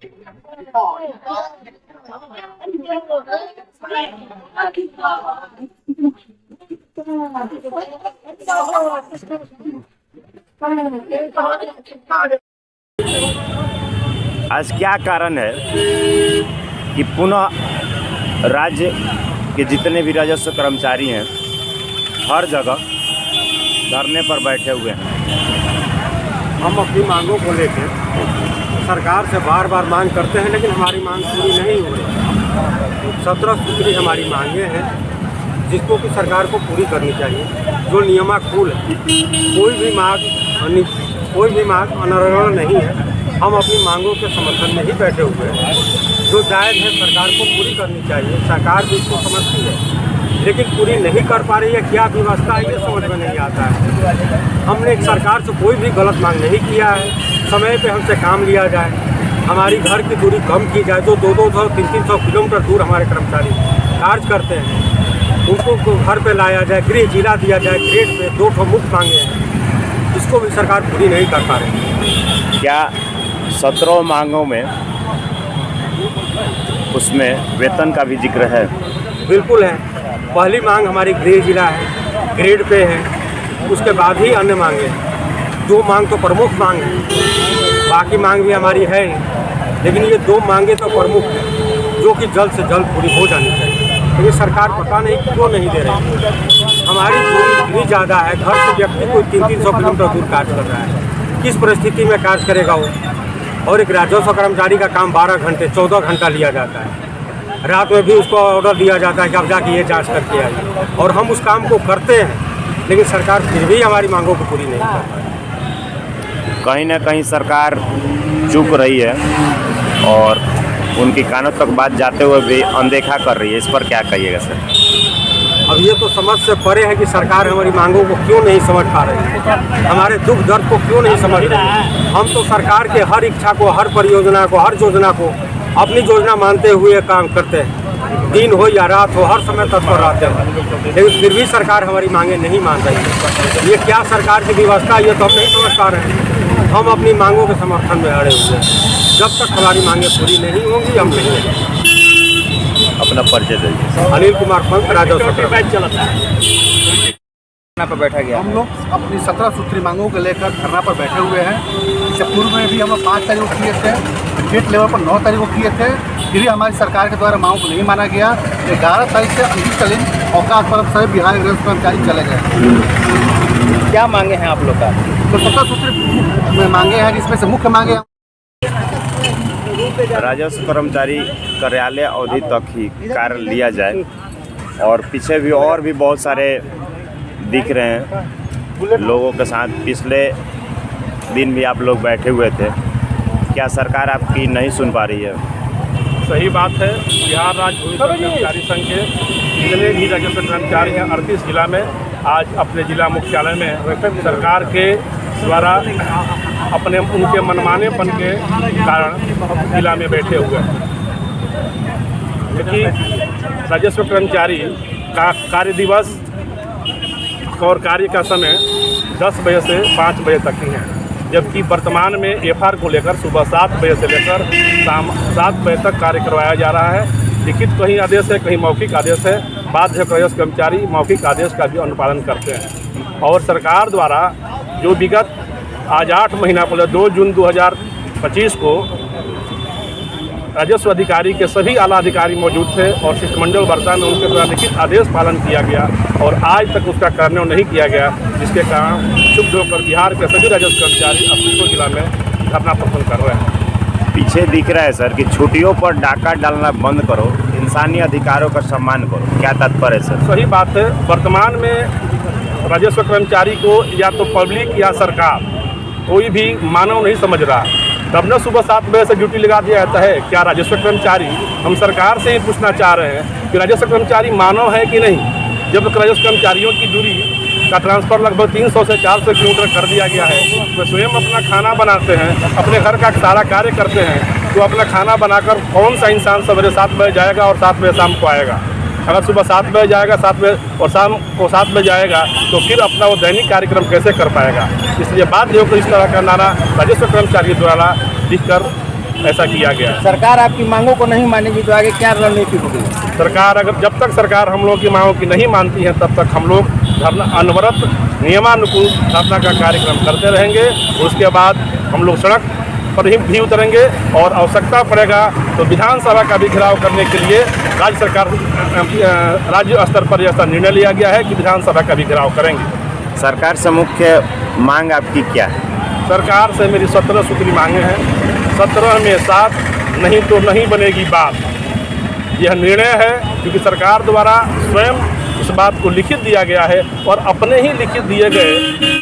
आज क्या कारण है कि पुनः राज्य के जितने भी राजस्व कर्मचारी हैं हर जगह धरने पर बैठे हुए हैं? हम अपनी मांगों को लेकर सरकार से बार बार मांग करते हैं, लेकिन हमारी मांग पूरी नहीं हो रही। 17 सूत्री हमारी मांगे हैं जिसको कि सरकार को पूरी करनी चाहिए। जो नियमानुकूल है, कोई भी मांग अनर्गल नहीं है। हम अपनी मांगों के समर्थन में ही बैठे हुए हैं। जो जायज़ है सरकार को पूरी करनी चाहिए। सरकार भी इसको समझती है, लेकिन पूरी नहीं कर पा रही है। क्या व्यवस्था है ये समझ में नहीं आता है। हमने सरकार से कोई भी गलत मांग नहीं किया है। समय पे हमसे काम लिया जाए, हमारी घर की दूरी कम की जाए। जो 200 300 किलोमीटर दूर हमारे कर्मचारी कार्य करते हैं, उनको घर पे लाया जाए, गृह जिला दिया जाए। ग्रेड पे 2 मुफ्त मांगे हैं, इसको भी सरकार पूरी नहीं कर पा रही। क्या 17 मांगों में उसमें वेतन का भी जिक्र है? बिल्कुल है। पहली मांग हमारी गृह जिला है, ग्रेड पे है। उसके बाद ही अन्य मांगे हैं। 2 मांग तो प्रमुख मांग है, बाकी मांग भी हमारी है, लेकिन ये 2 मांगे तो प्रमुख है जो कि जल्द से जल्द पूरी हो जानी चाहिए। लेकिन सरकार पता नहीं क्यों नहीं दे रही। हमारी दूरी इतनी ज़्यादा है, घर से व्यक्ति कोई 300 किलोमीटर दूर कार्य कर रहा है। किस परिस्थिति में कार्य करेगा वो? और एक राजस्व कर्मचारी का काम 12 घंटे 14 घंटा लिया जाता है। रात में भी उसको ऑर्डर दिया जाता है कि अब जाके ये जांच करके आइए, और हम उस काम को करते हैं, लेकिन सरकार फिर भी हमारी मांगों को पूरी नहीं कर पाती। कहीं ना कहीं सरकार चूक रही है और उनकी कानों तक बात जाते हुए भी अनदेखा कर रही है। इस पर क्या कहिएगा सर? अब ये तो समझ से परे है कि सरकार हमारी मांगों को क्यों नहीं समझ पा रही है, हमारे दुख दर्द को क्यों नहीं समझ रही है। हम तो सरकार के हर इच्छा को, हर परियोजना को, हर योजना को अपनी योजना मानते हुए काम करते हैं। दिन हो या रात हो, हर समय तत्पर रहते हैं, लेकिन फिर भी सरकार हमारी मांगे नहीं मान रही है। ये क्या सरकार की व्यवस्था, ये तो हम नहीं समझ पा रहे हैं। हम अपनी मांगों के समर्थन में अड़े हुए हैं। जब तक हमारी मांगे पूरी नहीं होंगी हम नहीं रहेंगे। अपना परिचय दीजिए। अनिल कुमार पंत, राजस्व पर बैठा गया। हम लोग अपनी 17 सूत्री मांगों को लेकर धरना पर बैठे हुए हैं। इससे पूर्व में भी हम 5 तारीख को किए थे, स्टेट लेवल पर 9 तारीख को किए थे, फिर भी हमारी सरकार के द्वारा मांगों को नहीं माना गया। 11 तारीख से अंतिमकालीन अवकाश पर सभी बिहार राजस्व कर्मचारी चले गए। क्या मांगे हैं आप लोग का? तो 17 सूत्री मांगे हैं, जिसमें से मुख्य मांगे राजस्व कर्मचारी कार्यालय अवधि तक ही कार्य लिया जाए, और पीछे भी और भी बहुत सारे दिख रहे हैं लोगों के साथ। पिछले दिन भी आप लोग बैठे हुए थे। क्या सरकार आपकी नहीं सुन पा रही है? सही बात है। बिहार राज्य भूमि कर्मचारी संघ के जितने भी राजस्व कर्मचारी हैं 38 जिला में आज अपने जिला मुख्यालय में सरकार के द्वारा अपने उनके मनमानेपन के कारण जिला में बैठे हुए हैं। क्योंकि राजस्व कर्मचारी का कार्य दिवस और कार्य का समय 10 बजे से 5 बजे तक ही है, जबकि वर्तमान में एफआर को लेकर सुबह 7 बजे से लेकर शाम 7 बजे तक कार्य करवाया जा रहा है। लिखित कहीं आदेश है, कहीं मौखिक आदेश है। बाध्य राजस्व कर्मचारी मौखिक आदेश का भी अनुपालन करते हैं। और सरकार द्वारा जो विगत आज 8 महीना पहले 2 जून 2025 को राजस्व अधिकारी के सभी आला अधिकारी मौजूद थे और शिष्टमंडल वार्ता में उनके द्वारा लिखित आदेश पालन किया गया, और आज तक उसका कार्यान्वयन नहीं किया गया, जिसके कारण क्षुब्ध होकर बिहार के सभी राजस्व कर्मचारी अपने जिला में धरना प्रदर्शन कर रहे हैं। पीछे दिख रहा है सर कि छुट्टियों पर डाका डालना बंद करो, इंसानी अधिकारों का सम्मान करो। क्या तात्पर्य है सर? सही बात है। वर्तमान में राजस्व कर्मचारी को या तो पब्लिक या सरकार कोई भी मानव नहीं समझ रहा। तब न सुबह 7 बजे से ड्यूटी लगा दिया जाता है। क्या राजस्व कर्मचारी, हम सरकार से ही पूछना चाह रहे हैं कि राजस्व कर्मचारी मानव है कि नहीं? जब राजस्व कर्मचारियों की दूरी का ट्रांसफ़र लगभग 300 से 400 किलोमीटर कर दिया गया है, वे स्वयं अपना खाना बनाते हैं, अपने घर का सारा कार्य करते हैं, तो अपना खाना बनाकर कौन सा इंसान सवेरे 7 बजे जाएगा और 7 बजे शाम को आएगा? अगर सुबह 7 बजे जाएगा 7 बजे और शाम को 7 बजे जाएगा तो फिर अपना वो दैनिक कार्यक्रम कैसे कर पाएगा? इसलिए बाध्य होकर इस तरह का नारा राजस्व कर्मचारी द्वारा लिखकर ऐसा किया गया है। सरकार आपकी मांगों को नहीं मानेगी तो आगे क्या रणनीति होगी? सरकार अगर जब तक सरकार हम लोग की मांगों की नहीं मानती है तब तक हम लोग धरना अनवरत नियमानुकूल धरना का कार्यक्रम करते रहेंगे। उसके बाद हम लोग सड़क पर ही भी उतरेंगे और आवश्यकता पड़ेगा तो विधानसभा का भी घेराव करने के लिए राज्य स्तर पर ऐसा निर्णय लिया गया है कि विधानसभा का भी घेराव करेंगे। सरकार से मुख्य मांग आपकी क्या है? सरकार से मेरी 17 सूत्री मांगे हैं। 17 में 7 नहीं तो नहीं बनेगी बात, यह निर्णय है क्योंकि सरकार द्वारा स्वयं इस बात को लिखित दिया गया है और अपने ही लिखित दिए गए